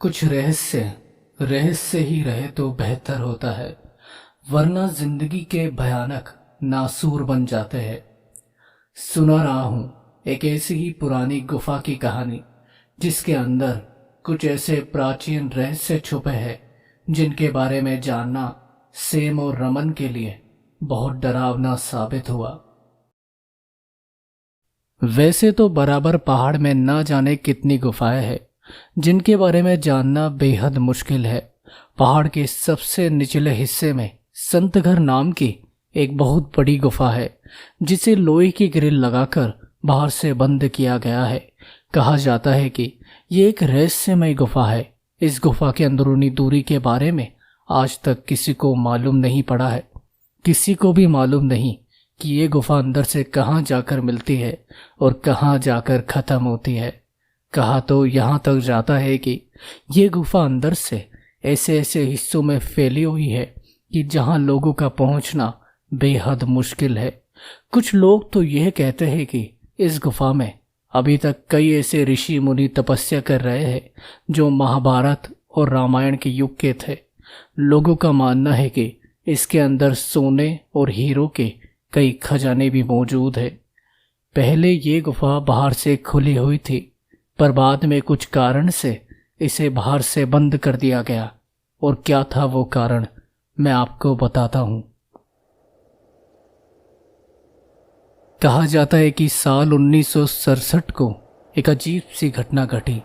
कुछ रहस्य रहस्य ही रहे तो बेहतर होता है, वरना जिंदगी के भयानक नासूर बन जाते हैं। सुना रहा हूं एक ऐसी ही पुरानी गुफा की कहानी, जिसके अंदर कुछ ऐसे प्राचीन रहस्य छुपे हैं जिनके बारे में जानना सेम और रमन के लिए बहुत डरावना साबित हुआ। वैसे तो बराबर पहाड़ में ना जाने कितनी गुफाएं हैं जिनके बारे में जानना बेहद मुश्किल है। पहाड़ के सबसे निचले हिस्से में संतघर नाम की एक बहुत बड़ी गुफा है, जिसे लोहे की ग्रिल लगाकर बाहर से बंद किया गया है। कहा जाता है कि ये एक रहस्यमय गुफा है। इस गुफा के अंदरूनी दूरी के बारे में आज तक किसी को मालूम नहीं पड़ा है। किसी को भी मालूम नहीं कि ये गुफा अंदर से कहाँ जाकर मिलती है और कहाँ जाकर खत्म होती है। कहा तो यहाँ तक जाता है कि ये गुफा अंदर से ऐसे ऐसे हिस्सों में फैली हुई है कि जहाँ लोगों का पहुँचना बेहद मुश्किल है। कुछ लोग तो यह कहते हैं कि इस गुफा में अभी तक कई ऐसे ऋषि मुनि तपस्या कर रहे हैं जो महाभारत और रामायण के युग के थे। लोगों का मानना है कि इसके अंदर सोने और हीरो के कई खजाने भी मौजूद है। पहले ये गुफा बाहर से खुली हुई थी, पर बाद में कुछ कारण से इसे बाहर से बंद कर दिया गया। और क्या था वो कारण, मैं आपको बताता हूं। कहा जाता है कि साल 1967 को एक अजीब सी घटना घटी,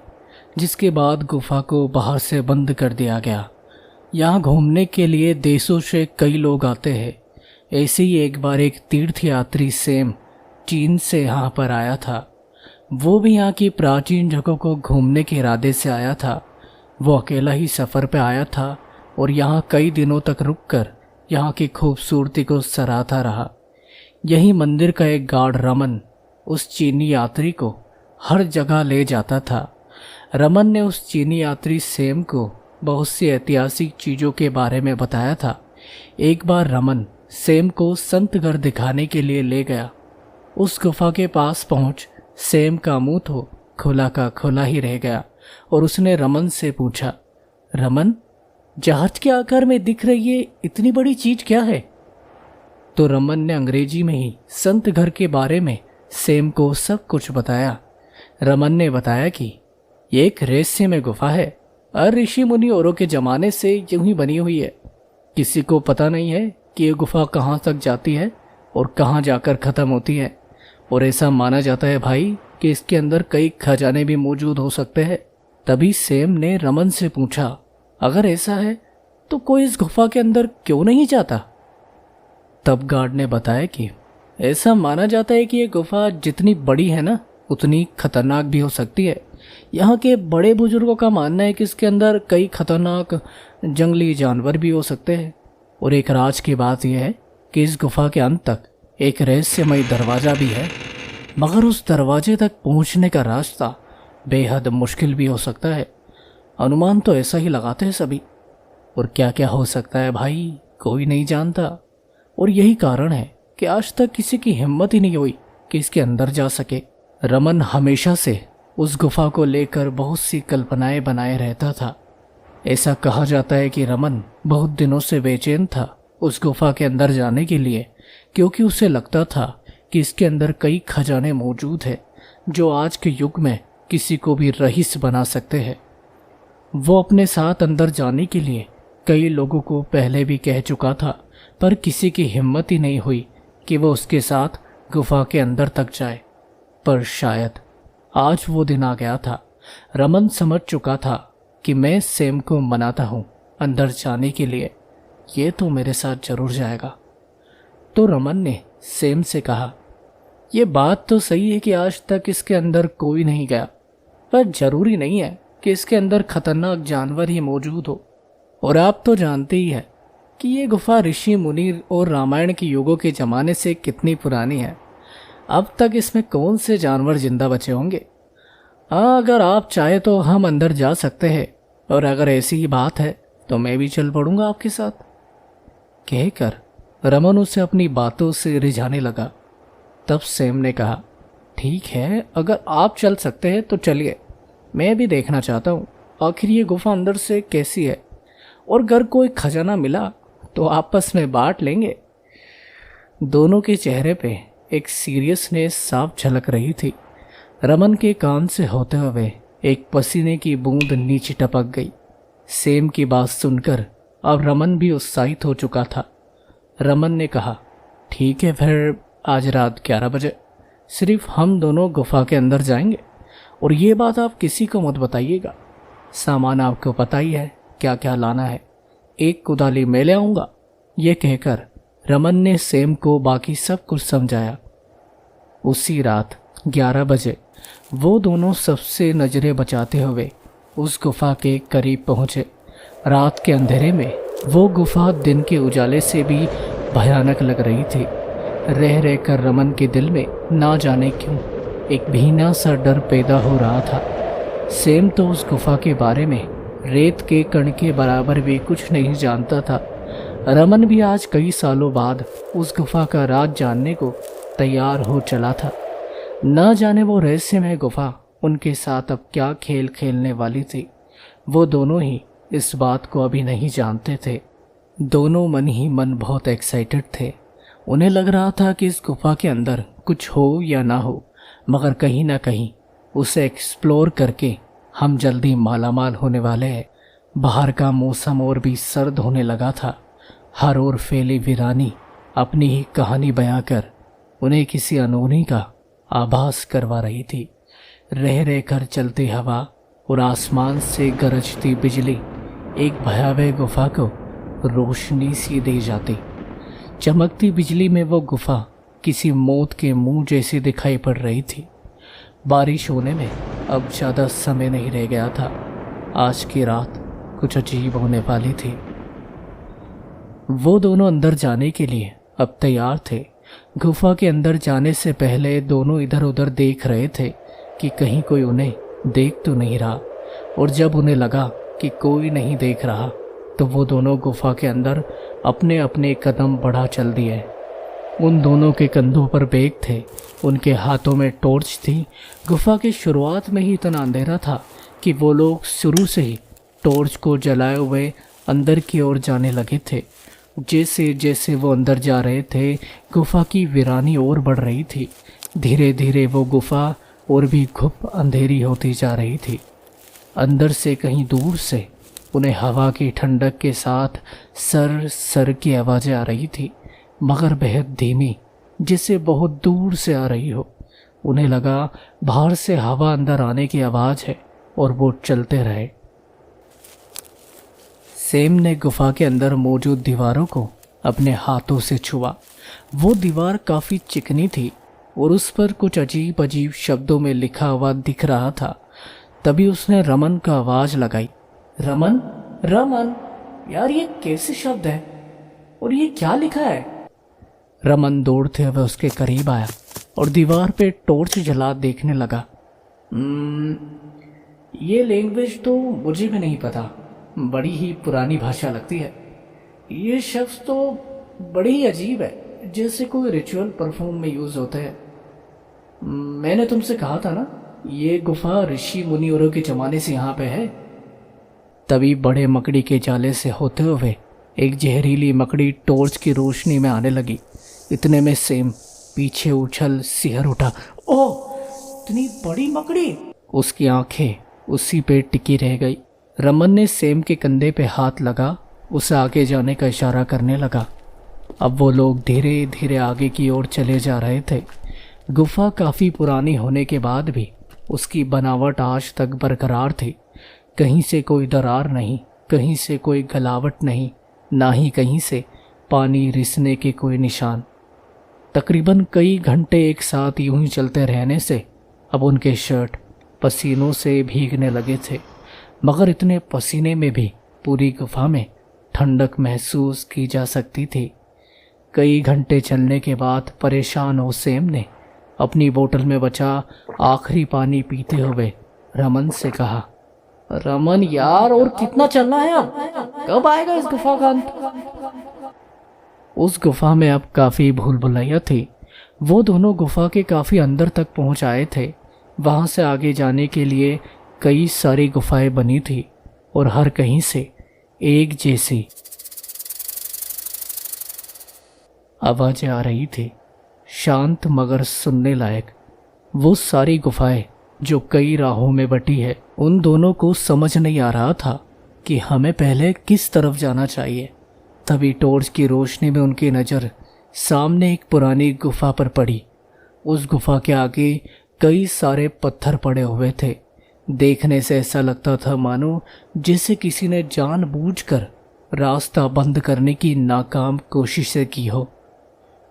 जिसके बाद गुफा को बाहर से बंद कर दिया गया। यहाँ घूमने के लिए देशों से कई लोग आते हैं। ऐसे ही एक बार एक तीर्थयात्री सेम चीन से यहाँ पर आया था। वो भी यहाँ की प्राचीन जगहों को घूमने के इरादे से आया था। वो अकेला ही सफ़र पे आया था और यहाँ कई दिनों तक रुककर यहाँ की खूबसूरती को सराहता रहा। यही मंदिर का एक गार्ड रमन उस चीनी यात्री को हर जगह ले जाता था। रमन ने उस चीनी यात्री सेम को बहुत सी ऐतिहासिक चीज़ों के बारे में बताया था। एक बार रमन सेम को संतघर दिखाने के लिए ले गया। उस गुफा के पास पहुंच सेम का मुंह तो खुला का खुला ही रह गया और उसने रमन से पूछा, रमन, जहाज के आकार में दिख रही ये इतनी बड़ी चीज क्या है? तो रमन ने अंग्रेजी में ही संतघर के बारे में सेम को सब कुछ बताया। रमन ने बताया कि ये एक रहस्यमय गुफा है, ऋषि मुनि औरों के जमाने से यूं ही बनी हुई है। किसी को पता नहीं है कि ये गुफा कहाँ तक जाती है और कहाँ जाकर ख़त्म होती है। और ऐसा माना जाता है भाई कि इसके अंदर कई खजाने भी मौजूद हो सकते हैं। तभी सेम ने रमन से पूछा, अगर ऐसा है तो कोई इस गुफा के अंदर क्यों नहीं जाता? तब गार्ड ने बताया कि ऐसा माना जाता है कि ये गुफा जितनी बड़ी है ना, उतनी खतरनाक भी हो सकती है। यहाँ के बड़े बुजुर्गों का मानना है कि इसके अंदर कई खतरनाक जंगली जानवर भी हो सकते हैं। और एक राज की बात यह है कि इस गुफा के अंत तक एक रहस्यमय दरवाज़ा भी है, मगर उस दरवाजे तक पहुंचने का रास्ता बेहद मुश्किल भी हो सकता है। अनुमान तो ऐसा ही लगाते हैं सभी, और क्या क्या हो सकता है भाई कोई नहीं जानता। और यही कारण है कि आज तक किसी की हिम्मत ही नहीं हुई कि इसके अंदर जा सके। रमन हमेशा से उस गुफा को लेकर बहुत सी कल्पनाएं बनाए रहता था। ऐसा कहा जाता है कि रमन बहुत दिनों से बेचैन था उस गुफा के अंदर जाने के लिए, क्योंकि उसे लगता था कि इसके अंदर कई खजाने मौजूद हैं जो आज के युग में किसी को भी रईस बना सकते हैं। वो अपने साथ अंदर जाने के लिए कई लोगों को पहले भी कह चुका था, पर किसी की हिम्मत ही नहीं हुई कि वो उसके साथ गुफा के अंदर तक जाए। पर शायद आज वो दिन आ गया था। रमन समझ चुका था कि मैं सेम को मनाता हूँ अंदर जाने के लिए, ये तो मेरे साथ जरूर जाएगा। तो रमन ने सेम से कहा, ये बात तो सही है कि आज तक इसके अंदर कोई नहीं गया, पर जरूरी नहीं है कि इसके अंदर खतरनाक जानवर ही मौजूद हो। और आप तो जानते ही हैं कि ये गुफा ऋषि मुनि और रामायण के युगों के ज़माने से कितनी पुरानी है। अब तक इसमें कौन से जानवर जिंदा बचे होंगे? हाँ, अगर आप चाहे तो हम अंदर जा सकते हैं, और अगर ऐसी ही बात है तो मैं भी चल पड़ूंगा आपके साथ। कहकर रमन उसे अपनी बातों से रिझाने लगा। तब सेम ने कहा, ठीक है, अगर आप चल सकते हैं तो चलिए, मैं भी देखना चाहता हूँ आखिर ये गुफा अंदर से कैसी है, और अगर कोई खजाना मिला तो आपस में बांट लेंगे। दोनों के चेहरे पे एक सीरियसनेस साफ झलक रही थी। रमन के कान से होते हुए एक पसीने की बूंद नीचे टपक गई। सेम की बात सुनकर अब रमन भी उत्साहित हो चुका था। रमन ने कहा, ठीक है, फिर आज रात 11 बजे सिर्फ हम दोनों गुफा के अंदर जाएंगे, और ये बात आप किसी को मत बताइएगा। सामान आपको पता ही है क्या क्या लाना है, एक कुदाली मैं ले आऊँगा। ये कहकर रमन ने सेम को बाकी सब कुछ समझाया। उसी रात 11 बजे वो दोनों सबसे नज़रें बचाते हुए उस गुफा के करीब पहुँचे। रात के अंधेरे में वो गुफा दिन के उजाले से भी भयानक लग रही थी। रह रहकर रमन के दिल में ना जाने क्यों एक भीना सा डर पैदा हो रहा था। सेम तो उस गुफा के बारे में रेत के कण के बराबर भी कुछ नहीं जानता था। रमन भी आज कई सालों बाद उस गुफा का राज जानने को तैयार हो चला था। न जाने वो रहस्यमय गुफा उनके साथ अब क्या खेल खेलने वाली थी। वो दोनों ही इस बात को अभी नहीं जानते थे। दोनों मन ही मन बहुत एक्साइटेड थे। उन्हें लग रहा था कि इस गुफा के अंदर कुछ हो या ना हो, मगर कहीं ना कहीं उसे एक्सप्लोर करके हम जल्दी मालामाल होने वाले हैं। बाहर का मौसम और भी सर्द होने लगा था। हर ओर फैली वीरानी अपनी ही कहानी बयां कर उन्हें किसी अनहोनी का आभास करवा रही थी। रह रहकर चलती हवा और आसमान से गरजती बिजली एक भयावह गुफा को रोशनी सी दे जाती। चमकती बिजली में वो गुफा किसी मौत के मुंह जैसी दिखाई पड़ रही थी। बारिश होने में अब ज़्यादा समय नहीं रह गया था। आज की रात कुछ अजीब होने वाली थी। वो दोनों अंदर जाने के लिए अब तैयार थे। गुफा के अंदर जाने से पहले दोनों इधर उधर देख रहे थे कि कहीं कोई उन्हें देख तो नहीं रहा, और जब उन्हें लगा कि कोई नहीं देख रहा तो वो दोनों गुफा के अंदर अपने अपने कदम बढ़ा चल दिए। उन दोनों के कंधों पर बैग थे, उनके हाथों में टॉर्च थी। गुफा की शुरुआत में ही इतना अंधेरा था कि वो लोग शुरू से ही टॉर्च को जलाए हुए अंदर की ओर जाने लगे थे। जैसे जैसे वो अंदर जा रहे थे, गुफा की वीरानी और बढ़ रही थी। धीरे धीरे वो गुफा और भी घुप अंधेरी होती जा रही थी। अंदर से कहीं दूर से उन्हें हवा की ठंडक के साथ सर सर की आवाज़ें आ रही थी, मगर बेहद धीमी, जिससे बहुत दूर से आ रही हो। उन्हें लगा बाहर से हवा अंदर आने की आवाज़ है, और वो चलते रहे। सेम ने गुफा के अंदर मौजूद दीवारों को अपने हाथों से छुआ। वो दीवार काफ़ी चिकनी थी और उस पर कुछ अजीब अजीब शब्दों में लिखा हुआ दिख रहा था। तभी उसने रमन का आवाज़ लगाई, रमन रमन, यार ये कैसे शब्द है और ये क्या लिखा है? रमन दौड़ते हुए उसके करीब आया और दीवार पे टॉर्च जला देखने लगा। ये लैंग्वेज तो मुझे भी नहीं पता, बड़ी ही पुरानी भाषा लगती है। ये शब्द तो बड़ी ही अजीब है, जैसे कोई रिचुअल परफॉर्म में यूज होता है। मैंने तुमसे कहा था ना, ये गुफा ऋषि मुनियों के जमाने से यहाँ पे है। तभी बड़े मकड़ी के जाले से होते हुए एक जहरीली मकड़ी टॉर्च की रोशनी में आने लगी। इतने में सेम पीछे उछल सिहर उठा। ओह, इतनी बड़ी मकड़ी! उसकी आंखें उसी पे टिकी रह गई। रमन ने सेम के कंधे पे हाथ लगा उसे आगे जाने का इशारा करने लगा। अब वो लोग धीरे धीरे आगे की ओर चले जा रहे थे। गुफा काफ़ी पुरानी होने के बाद भी उसकी बनावट आज तक बरकरार थी। कहीं से कोई दरार नहीं, कहीं से कोई गलावट नहीं, ना ही कहीं से पानी रिसने के कोई निशान। तकरीबन कई घंटे एक साथ यूं ही चलते रहने से अब उनके शर्ट पसीनों से भीगने लगे थे, मगर इतने पसीने में भी पूरी गुफा में ठंडक महसूस की जा सकती थी। कई घंटे चलने के बाद परेशान हो सेम ने अपनी बोतल में बचा आखिरी पानी पीते हुए रमन से कहा, रमन यार, और कितना चलना है? अब कब आएगा इस गुफा का अंत? उस गुफा में अब काफ़ी भूल भुलैया थी। वो दोनों गुफा के काफ़ी अंदर तक पहुंच आए थे। वहां से आगे जाने के लिए कई सारी गुफाएं बनी थी और हर कहीं से एक जैसी आवाजें आ रही थी, शांत मगर सुनने लायक। वो सारी गुफाएं जो कई राहों में बटी है, उन दोनों को समझ नहीं आ रहा था कि हमें पहले किस तरफ जाना चाहिए। तभी टॉर्च की रोशनी में उनकी नज़र सामने एक पुरानी गुफा पर पड़ी। उस गुफा के आगे कई सारे पत्थर पड़े हुए थे। देखने से ऐसा लगता था मानो जैसे किसी ने जानबूझकर रास्ता बंद करने की नाकाम कोशिशें की हो।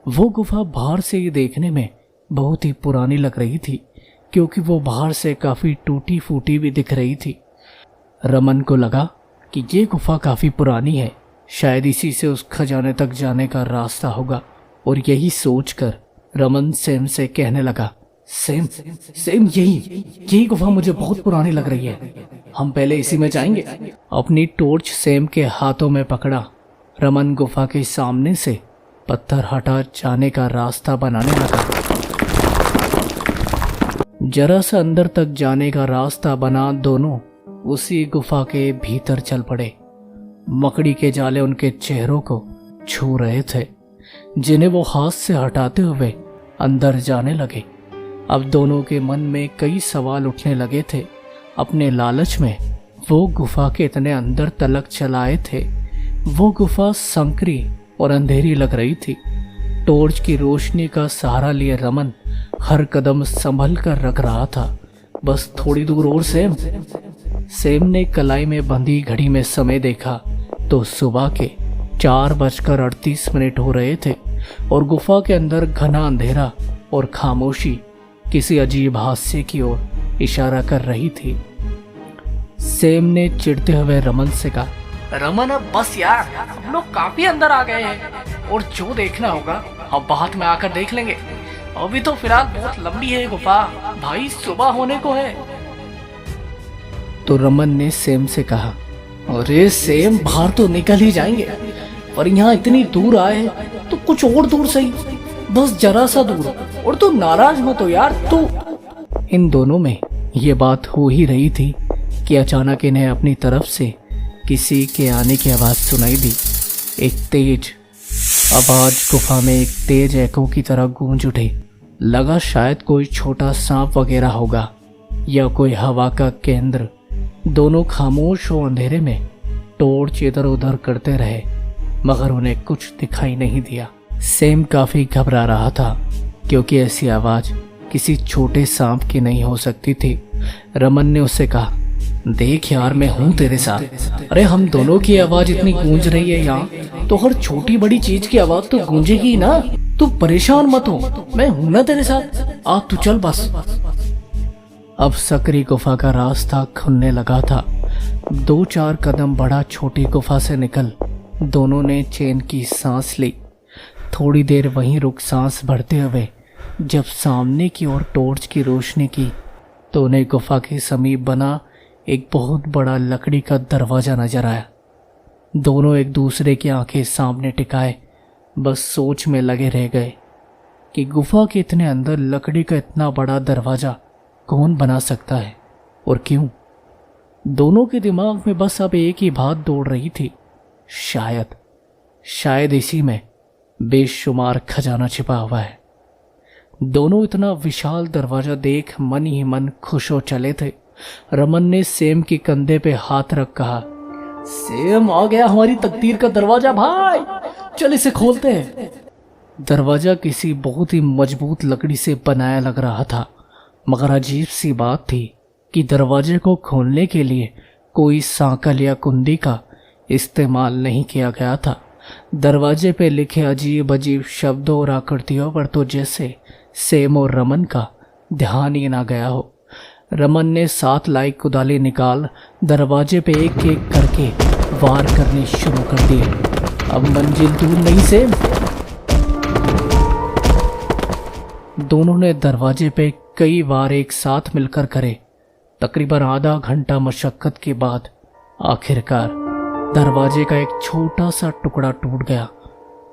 वो गुफा बाहर से ही देखने में बहुत ही पुरानी लग रही थी, क्योंकि वो बाहर से काफ़ी टूटी फूटी भी दिख रही थी। रमन को लगा कि ये गुफा काफ़ी पुरानी है, शायद इसी से उस खजाने तक जाने का रास्ता होगा। और यही सोचकर रमन सेम से कहने लगा, सेम सेम यही गुफा मुझे बहुत पुरानी लग रही है, हम पहले इसी में जाएंगे। अपनी टॉर्च सेम के हाथों में पकड़ा रमन गुफा के सामने से पत्थर हटा जाने का रास्ता बनाने लगा। जरा सा अंदर तक जाने का रास्ता बना दोनों उसी गुफा के भीतर चल पड़े। मकड़ी के जाले उनके चेहरों को छू रहे थे, जिन्हें वो हाथ से हटाते हुए अंदर जाने लगे। अब दोनों के मन में कई सवाल उठने लगे थे। अपने लालच में वो गुफा के इतने अंदर तलक चलाए थे। वो गुफा संकरी और अंधेरी लग रही थी। टॉर्च की रोशनी का सहारा लिए रमन हर कदम संभल कर रख रहा था। बस थोड़ी दूर और सेम ने कलाई में बंधी घड़ी में समय देखा तो सुबह के 4:38 हो रहे थे और गुफा के अंदर घना अंधेरा और खामोशी किसी अजीब हादसे की ओर इशारा कर रही थी। सेम ने चिढ़ते हुए रमन से कहा, रमन अब बस यार, हम लोग काफी अंदर आ गए हैं और जो देखना होगा अब बाद में आकर देख लेंगे। अभी तो फिलहाल बहुत लंबी है गुफा, भाई सुबह होने को है। तो रमन ने सेम से कहा, अरे सेम, बाहर तो निकल ही जाएंगे, पर यहाँ इतनी दूर आए तो कुछ और दूर सही, बस जरा सा दूर। और तू नाराज मत हो यार। तू इन दोनों में ये बात हो ही रही थी कि अचानक इन्हें अपनी तरफ से किसी के आने की आवाज़ सुनाई दी। एक तेज आवाज़ गुफा में एक तेज एको की तरह गूंज उठे। लगा शायद कोई छोटा सांप वगैरह होगा या कोई हवा का केंद्र। दोनों खामोश और अंधेरे में टॉर्च इधर उधर करते रहे, मगर उन्हें कुछ दिखाई नहीं दिया। सेम काफ़ी घबरा रहा था, क्योंकि ऐसी आवाज़ किसी छोटे सांप की नहीं हो सकती थी। रमन ने उससे कहा, देख यार, मैं हूँ तेरे साथ। अरे हम दोनों की आवाज़ इतनी गूंज रही है यहाँ, तो हर छोटी बड़ी चीज की आवाज़ तो गूंजेगी ना। तू परेशान मत हो, मैं हूं ना तेरे साथ, आ तू चल बस। अब सकरी गुफा का रास्ता खुलने लगा था। 2-4 कदम बढ़ा छोटी गुफा से निकल दोनों ने चैन की सांस ली। थोड़ी देर वहीं रुक सांस भरते हुए जब सामने की ओर टॉर्च की रोशनी की तो उन्हें गुफा के समीप बना एक बहुत बड़ा लकड़ी का दरवाज़ा नजर आया। दोनों एक दूसरे की आंखें सामने टिकाए बस सोच में लगे रह गए कि गुफा के इतने अंदर लकड़ी का इतना बड़ा दरवाज़ा कौन बना सकता है और क्यों। दोनों के दिमाग में बस अब एक ही बात दौड़ रही थी, शायद इसी में बेशुमार खजाना छिपा हुआ है। दोनों इतना विशाल दरवाजा देख मन ही मन खुश हो चले थे। रमन ने सेम के कंधे पे हाथ रख कहा, सेम आ गया हमारी तकदीर का दरवाजा भाई, चल इसे खोलते हैं। दरवाजा किसी बहुत ही मजबूत लकड़ी से बनाया लग रहा था, मगर अजीब सी बात थी कि दरवाजे को खोलने के लिए कोई सांकल या कुंडी का इस्तेमाल नहीं किया गया था। दरवाजे पे लिखे अजीब अजीब शब्दों और आकृतियों पर तो जैसे सेम और रमन का ध्यान ही ना गया हो। रमन ने 7 लाई कुदाली निकाल दरवाजे पे एक एक करके वार करने शुरू कर दिए। अब मंजिल दूर नहीं सेम। दोनों ने दरवाजे पे कई बार एक साथ मिलकर करे। तकरीबन आधा घंटा मशक्कत के बाद आखिरकार दरवाजे का एक छोटा सा टुकड़ा टूट गया,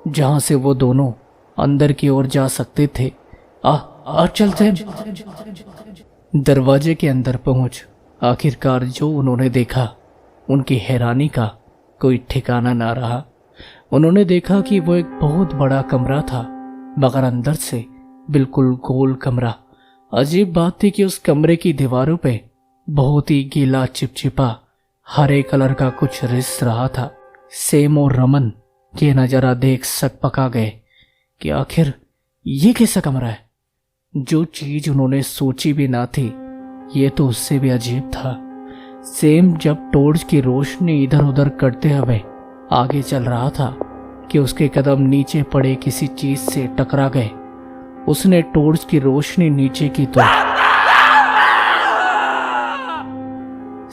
जहां से वो दोनों अंदर की ओर जा सकते थे। आ चलते। दरवाजे के अंदर पहुंच आखिरकार जो उन्होंने देखा, उनकी हैरानी का कोई ठिकाना ना रहा। उन्होंने देखा कि वो एक बहुत बड़ा कमरा था, मगर अंदर से बिल्कुल गोल कमरा। अजीब बात थी कि उस कमरे की दीवारों पे बहुत ही गीला चिपचिपा हरे कलर का कुछ रिस रहा था। सेम और रमन ये नज़ारा देख सकपका गए कि आखिर ये कैसा कमरा है। जो चीज उन्होंने सोची भी ना थी, ये तो उससे भी अजीब था। सेम जब टॉर्च की रोशनी इधर उधर करते हुए आगे चल रहा था कि उसके कदम नीचे पड़े किसी चीज से टकरा गए। उसने टॉर्च की रोशनी नीचे की तो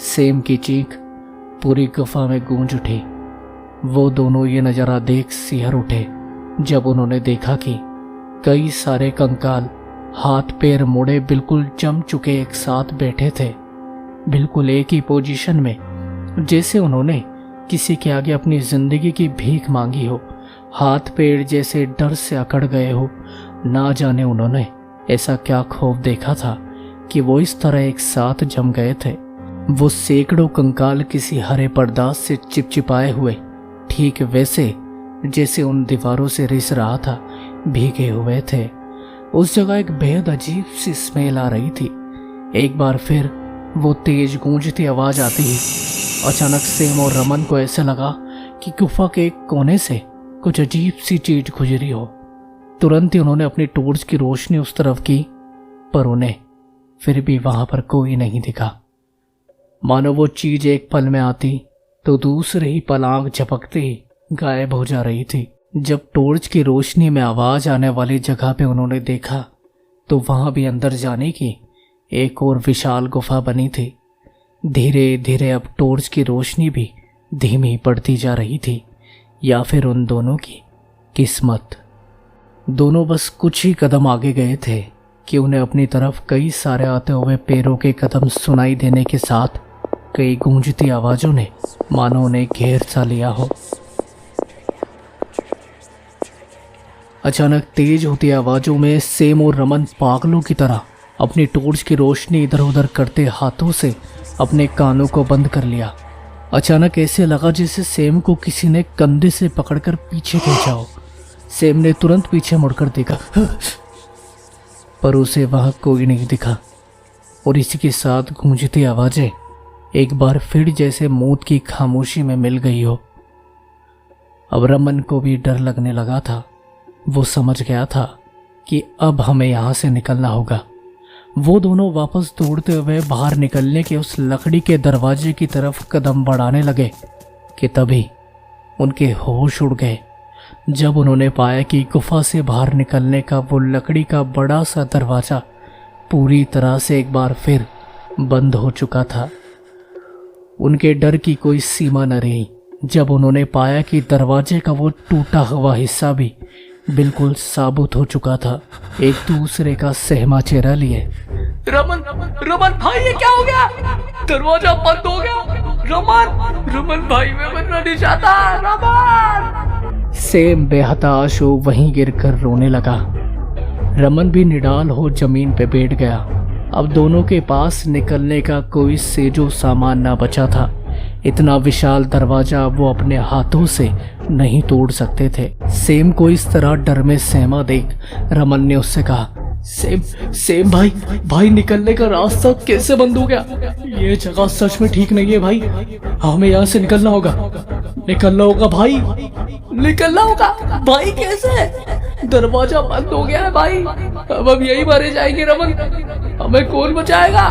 सेम की चीख पूरी गुफा में गूंज उठी। वो दोनों ये नज़ारा देख सिहर उठे जब उन्होंने देखा कि कई सारे कंकाल हाथ पैर मुड़े बिल्कुल जम चुके एक साथ बैठे थे, बिल्कुल एक ही पोजीशन में, जैसे उन्होंने किसी के आगे अपनी जिंदगी की भीख मांगी हो। हाथ पैर जैसे डर से अकड़ गए हो। ना जाने उन्होंने ऐसा क्या खौफ देखा था कि वो इस तरह एक साथ जम गए थे। वो सैकड़ों कंकाल किसी हरे पर्दास से चिपचिपाए हुए, ठीक वैसे जैसे उन दीवारों से रिस रहा था, भीगे हुए थे। उस जगह एक बेहद अजीब सी स्मेल आ रही थी। एक बार फिर वो तेज गूंजती आवाज आती ही अचानक सेम और रमन को ऐसे लगा कि गुफा के एक कोने से कुछ अजीब सी चीज गुजरी हो। तुरंत ही उन्होंने अपनी टॉर्च की रोशनी उस तरफ की, पर उन्हें फिर भी वहां पर कोई नहीं दिखा। मानो वो चीज एक पल में आती तो दूसरे ही पल आंख झपकते ही गायब हो जा रही थी। जब टॉर्च की रोशनी में आवाज आने वाली जगह पे उन्होंने देखा तो वहां भी अंदर जाने की एक और विशाल गुफा बनी थी। धीरे धीरे अब टॉर्च की रोशनी भी धीमी पड़ती जा रही थी, या फिर उन दोनों की किस्मत। दोनों बस कुछ ही कदम आगे गए थे कि उन्हें अपनी तरफ कई सारे आते हुए पैरों के कदम सुनाई देने के साथ कई गूंजती आवाजों ने मानो उन्हें घेर सा लिया हो। अचानक तेज होती आवाजों में सेम और रमन पागलों की तरह अपनी टॉर्च की रोशनी इधर उधर करते हाथों से अपने कानों को बंद कर लिया। अचानक ऐसे लगा जैसे सेम को किसी ने कंधे से पकड़कर पीछे खींचा हो। सेम ने तुरंत पीछे मुड़कर देखा, पर उसे वहां कोई नहीं दिखा। और इसी के साथ गूंजती आवाजें एक बार फिर जैसे मौत की खामोशी में मिल गई हो। अब रमन को भी डर लगने लगा था। वो समझ गया था कि अब हमें यहां से निकलना होगा। वो दोनों वापस दौड़ते हुए बाहर निकलने के उस लकड़ी के दरवाजे की तरफ कदम बढ़ाने लगे कि तभी उनके होश उड़ गए जब उन्होंने पाया कि गुफा से बाहर निकलने का वो लकड़ी का बड़ा सा दरवाजा पूरी तरह से एक बार फिर बंद हो चुका था। उनके डर की कोई सीमा न रही जब उन्होंने पाया कि दरवाजे का वो टूटा हुआ हिस्सा भी बिल्कुल साबुत हो चुका था, एक दूसरे का सहमा चेहरा लिए। रमन रमन भाई, ये क्या हो गया? दरवाजा बंद हो गया। रमन रमन भाई, मैं बनना नहीं चाहता। रमन। सेम बेहताश हो वहीं गिरकर रोने लगा। रमन भी निडाल हो जमीन पे बैठ गया। अब दोनों के पास निकलने का कोई सेजो सामान ना बचा था। इतना विशाल दरवाजा वो अपने हाथों से नहीं तोड़ सकते थे। सेम को इस तरह डर में सहमा देख रमन ने उससे कहा, सेम भाई निकलने का रास्ता कैसे बंद हो गया? ये जगह सच में ठीक नहीं है भाई, हमें यहाँ से निकलना होगा भाई, निकलना होगा भाई। कैसे? दरवाजा बंद हो गया है भाई, अब हम यही मारे जाएंगे। रमन, हमें कौन बचाएगा?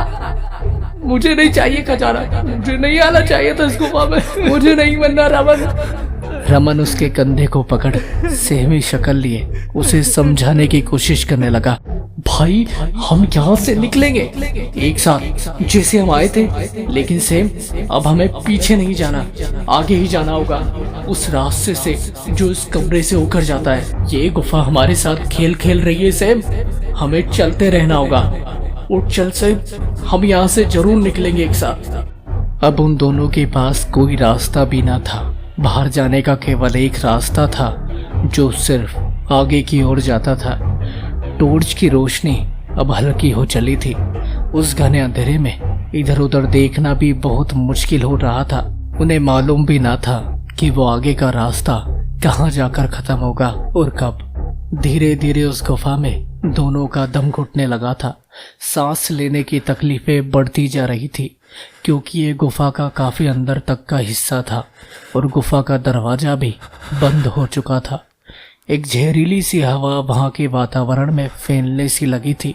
मुझे नहीं चाहिए खजाना, मुझे नहीं आना चाहिए था इस गुफा में, मुझे नहीं बनना। रमन उसके कंधे को पकड़ सहमी शक्ल लिए उसे समझाने की कोशिश करने लगा। भाई, हम यहाँ से निकलेंगे एक साथ जैसे हम आए थे, लेकिन सेम अब हमें पीछे नहीं जाना, आगे ही जाना होगा, उस रास्ते से जो इस कमरे से होकर जाता है। ये गुफा हमारे साथ खेल खेल रही है सेम, हमें चलते रहना होगा। और चल से हम यहाँ से जरूर निकलेंगे एक साथ। अब उन दोनों के पास कोई रास्ता भी ना था। बाहर जाने का केवल एक रास्ता था जो सिर्फ आगे की ओर जाता था। टॉर्च की रोशनी अब हल्की हो चली थी। उस घने अंधेरे में इधर उधर देखना भी बहुत मुश्किल हो रहा था। उन्हें मालूम भी ना था कि वो आगे का रास्ता कहाँ जाकर खत्म होगा और कब। धीरे धीरे उस गुफा में दोनों का दम घुटने लगा था। सांस लेने की तकलीफें बढ़ती जा रही थी क्योंकि ये गुफा का काफी अंदर तक का हिस्सा था और गुफा का दरवाजा भी बंद हो चुका था। एक जहरीली सी हवा वहां के वातावरण में फैलने सी लगी थी।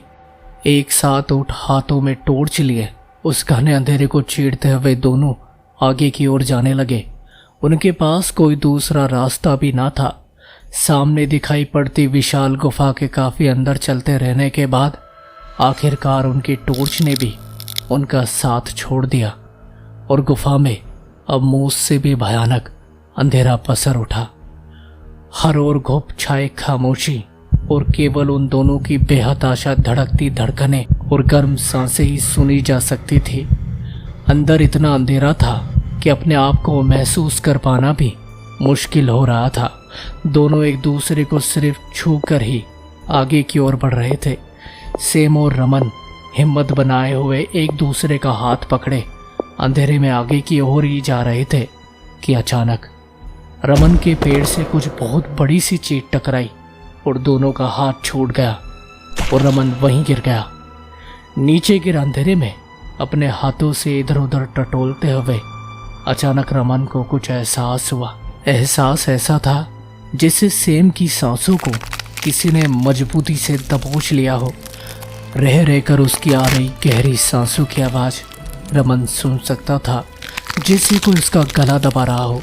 एक साथ उठ हाथों में टॉर्च लिए उस घने अंधेरे को चीरते हुए दोनों आगे की ओर जाने लगे। उनके पास कोई दूसरा रास्ता भी ना था। सामने दिखाई पड़ती विशाल गुफा के काफी अंदर चलते रहने के बाद आखिरकार उनकी टॉर्च ने भी उनका साथ छोड़ दिया और गुफा में अब मुझ से भी भयानक अंधेरा पसर उठा। हर ओर घुप छाए खामोशी और केवल उन दोनों की बेहताशा धड़कती धड़कनें और गर्म सांसें ही सुनी जा सकती थी। अंदर इतना अंधेरा था कि अपने आप को महसूस कर पाना भी मुश्किल हो रहा था। दोनों एक दूसरे को सिर्फ छू कर ही आगे की ओर बढ़ रहे थे। सेम और रमन हिम्मत बनाए हुए एक दूसरे का हाथ पकड़े अंधेरे में आगे की ओर ही जा रहे थे कि अचानक रमन के पेड़ से कुछ बहुत बड़ी सी चीज टकराई और दोनों का हाथ छूट गया और रमन वहीं गिर गया। नीचे गिर अंधेरे में अपने हाथों से इधर उधर टटोलते हुए अचानक रमन को कुछ एहसास हुआ। एहसास ऐसा था जैसे सेम की सांसों को किसी ने मजबूती से दबोच लिया हो। रह रहकर उसकी आ रही गहरी सांसों की आवाज रमन सुन सकता था जैसे कोई उसका गला दबा रहा हो।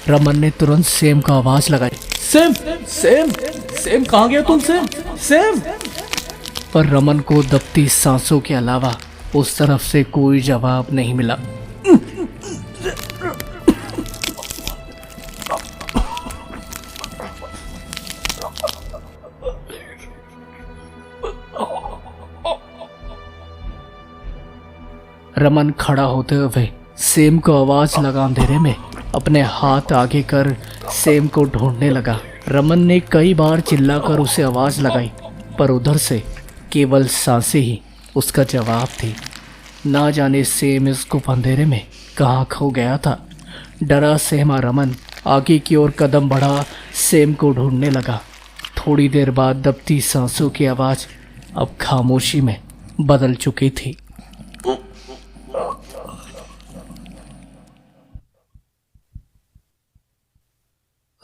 रमन ने तुरंत सेम का आवाज लगाई, सेम सेम सेम कहाँ गया तुम सेम। पर रमन को दबती सांसों के अलावा उस तरफ से कोई जवाब नहीं मिला। रमन खड़ा होते हुए सेम को आवाज लगा अंधेरे में अपने हाथ आगे कर सेम को ढूंढने लगा। रमन ने कई बार चिल्लाकर उसे आवाज लगाई पर उधर से केवल सांसें ही उसका जवाब थी। ना जाने सेम इस गुप्त अंधेरे में कहाँ खो गया था। डरा सहमा रमन आगे की ओर कदम बढ़ा सेम को ढूंढने लगा। थोड़ी देर बाद दबती सांसों की आवाज अब खामोशी में बदल चुकी थी।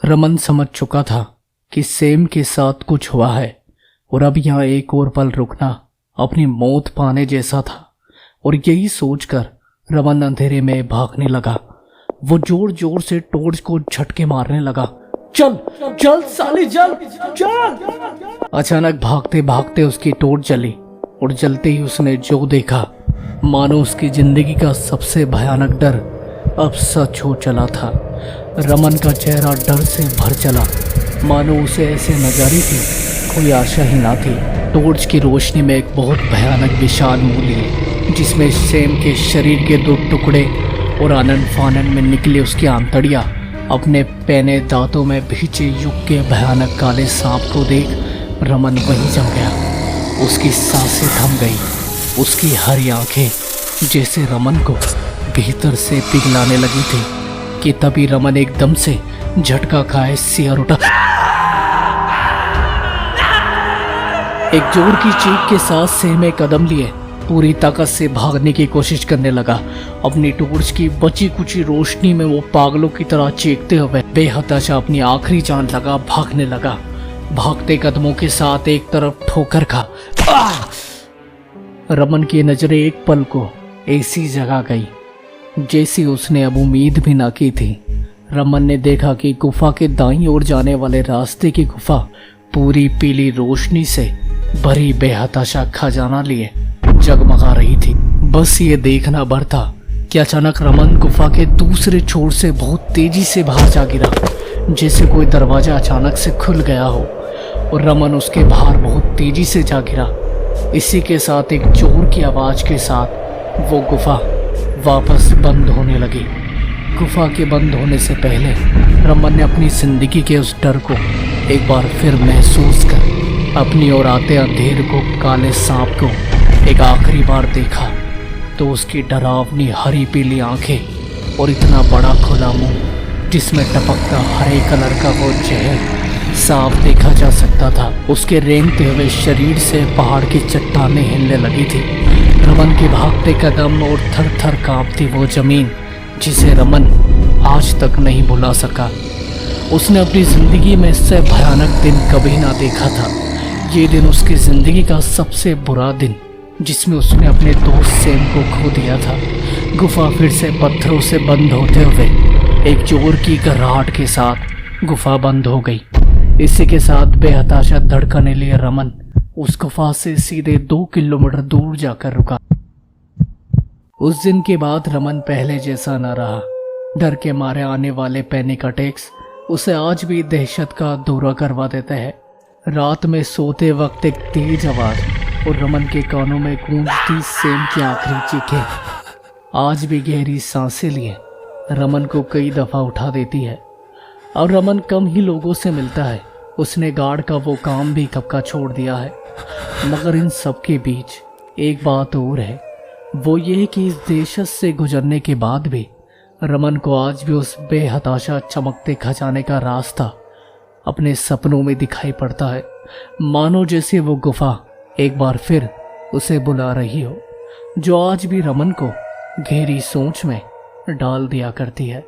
रमन समझ चुका था कि सेम के साथ कुछ हुआ है और अब यहाँ एक और पल रुकना अपनी मौत पाने जैसा था और यही सोचकर रमन अंधेरे में भागने लगा। वो जोर जोर से टॉर्च को झटके मारने लगा। चल चल साले चल चल। अचानक भागते भागते उसकी टॉर्च जली और जलते ही उसने जो देखा मानो उसकी जिंदगी का सबसे भयानक डर अब सच हो चला था। रमन का चेहरा डर से भर चला मानो उसे ऐसे नजारे की कोई आशा ही ना थी। टॉर्च की रोशनी में एक बहुत भयानक विशाल मूली जिसमें सेम के शरीर के 2 टुकड़े और आनन फानन में निकले उसकी आंतड़ियाँ अपने पैने दांतों में भींचे युग के भयानक काले सांप को देख रमन वहीं जम गया। उसकी सांसें थम गई। उसकी हरी आंखें जैसे रमन को भीतर से पिघलाने लगी थी कि तभी रमन एकदम से झटका खाए सिर उठा। एक जोर की चीख के साथ सेम में कदम लिए पूरी ताकत से भागने की कोशिश करने लगा। अपनी टॉर्च की बची कुची रोशनी में वो पागलों की तरह चीखते हुए बेहताशा अपनी आखिरी जान लगा भागने लगा। भागते कदमों के साथ एक तरफ ठोकर खा। रमन की नजरें एक पल को ऐसी जगह गई जैसी उसने अब उम्मीद भी ना की थी। रमन ने देखा कि गुफा के दाईं ओर जाने वाले रास्ते की गुफा पूरी पीली रोशनी से भरी बेहताशा खजाना लिए जगमगा रही थी। बस ये देखना भर था कि अचानक रमन गुफा के दूसरे छोर से बहुत तेजी से बाहर जा गिरा जैसे कोई दरवाजा अचानक से खुल गया हो और रमन उसके बाहर बहुत तेजी से जा गिरा। इसी के साथ एक जोर की आवाज के साथ वो गुफा वापस बंद होने लगी। गुफा के बंद होने से पहले रमन ने अपनी जिंदगी के उस डर को एक बार फिर महसूस कर अपनी ओर आते अंधेर को काले सांप को एक आखिरी बार देखा तो उसकी डरावनी हरी पीली आंखें और इतना बड़ा खुला मुंह जिसमें टपकता हरे कलर का वो जहर साफ देखा जा सकता था। उसके रेंगते हुए शरीर से पहाड़ की चट्टानें हिलने लगी थी। रमन के भागते कदम और थर थर कांपती वो जमीन जिसे रमन आज तक नहीं भुला सका। उसने अपनी जिंदगी में इससे भयानक दिन कभी ना देखा था। ये दिन उसकी जिंदगी का सबसे बुरा दिन, जिसमें उसने अपने दोस्त सेम को खो दिया था। गुफा फिर से पत्थरों से बंद होते हुए एक जोर की घर्राहट के साथ गुफा बंद हो गई। इसी के साथ बेहताशा धड़कने लिए रमन उस गुफा से सीधे 2 किलोमीटर दूर जाकर रुका। उस दिन के बाद रमन पहले जैसा न रहा। डर के मारे आने वाले पैनिक अटैक्स उसे आज भी दहशत का दौरा करवा देते हैं। रात में सोते वक्त एक तेज आवाज और रमन के कानों में गूंजती सेम की आखिरी चीखें आज भी गहरी सांसें लिए रमन को कई दफा उठा देती है। और रमन कम ही लोगों से मिलता है। उसने गार्ड का वो काम भी कब का छोड़ दिया है। मगर इन सब के बीच एक बात और है, वो ये कि इस दहशत से गुजरने के बाद भी रमन को आज भी उस बेहताशा चमकते खजाने का रास्ता अपने सपनों में दिखाई पड़ता है। मानो जैसे वो गुफा एक बार फिर उसे बुला रही हो, जो आज भी रमन को गहरी सोच में डाल दिया करती है।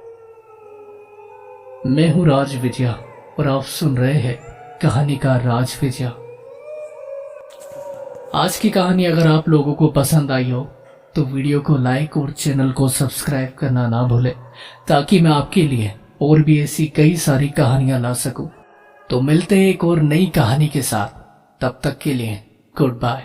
मैं हूं राज विजया और आप सुन रहे हैं कहानी का राज विजया। आज की कहानी अगर आप लोगों को पसंद आई हो तो वीडियो को लाइक और चैनल को सब्सक्राइब करना ना भूलें, ताकि मैं आपके लिए और भी ऐसी कई सारी कहानियां ला सकूं। तो मिलते हैं एक और नई कहानी के साथ। तब तक के लिए गुड बाय।